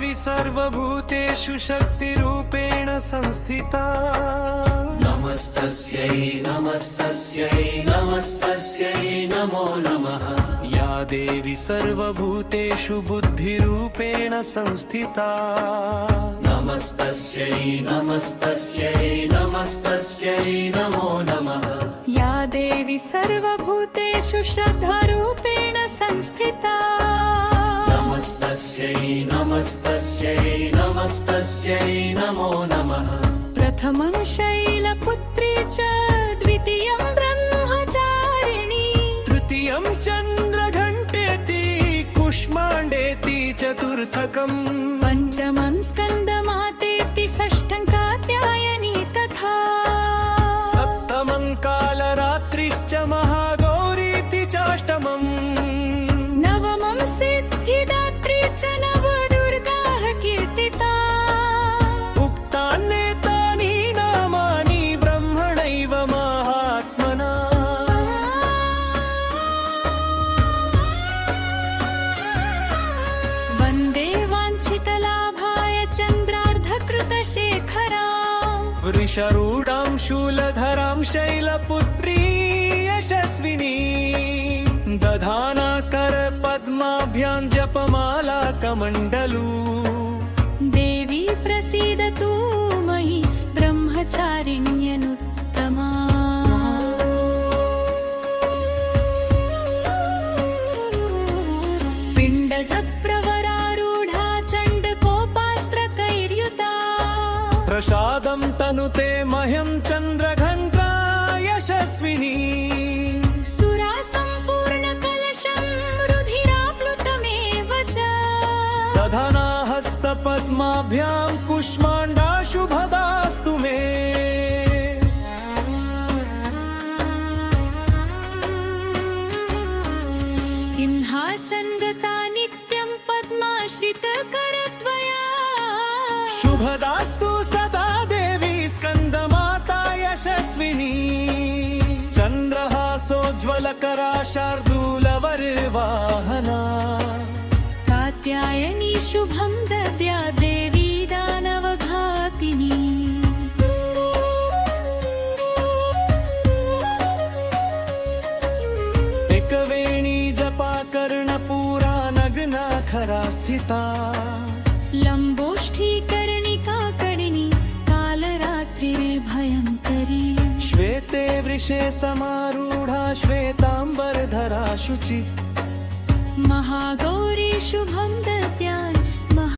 देवी सर्वभूतेषु शक्तिरूपेण संस्थिता नमस्तस्यै नमस्तस्यै नमस्तस्यै नमो नमः या देवी सर्वभूतेषु बुद्धिरूपेण संस्थिता नमस्तस्यै नमस्तस्यै नमस्तस्यै नमो नमः या देवी सर्वभूतेषु श्रद्धारूपेण संस्थिता नमस्तस्यै नमस्तस्यै नमस्तस्यै नमो नमः प्रथमं शैलपुत्री च द्वितीयं ब्रह्मचारिणी तृतीयं चन्द्रघण्टेति कुष्माण्डेति चतुर्थकम् पञ्चमं स्कन्दमातेति षष्ठं कात्यायनी तथा सप्तमं कालरात्रिश्च महागौरीति चाष्टमम् नवमं सिद्धिदात्री च नवदुर्गाः कीर्तिता उक्तान्येतानि नामानि ब्रह्मणैव महात्मना वन्दे वाञ्छितलाभाय चन्द्रार्धकृतशेखरा वृषरूढां शूलधरां शैलपुत्री यशस्विनी दधाना करपद्माभ्यां जपमाला कमण्डलू देवी प्रसीदतु मयि ब्रह्मचारिण्यनुत्तमा पिण्डजप्रवरारूढा चण्डकोपास्त्रकैर्युता प्रसादं तनुते मह्यं चन्द्रघण्टा यशस्विनी सुरा सम्पूर्णकलशं रुधिराप्लुतमेव च दधना हस्तपद्माभ्यां कुष्माण्डा शुभदास्तु मे सिंहासनगता नित्यं पद्माश्रितकरत्वया शुभदास्तु सदा देवी स्कन्दमाता यशस्विनी चन्द्रहासोज्ज्वलकरा शार्दूलवर्वाहना कात्यायनी शुभं दद्या देवी दानवघातिनी एकवेणी जपा कर्णपूरा नग्ना खरा स्थिता लम्बोष्ठीकर्णिका कडिनी कालरात्रिरे भयङ्करी श्वेते वृषे समारूढा श्वेताम्बरधरा शुचि महागौरी शुभं दद्या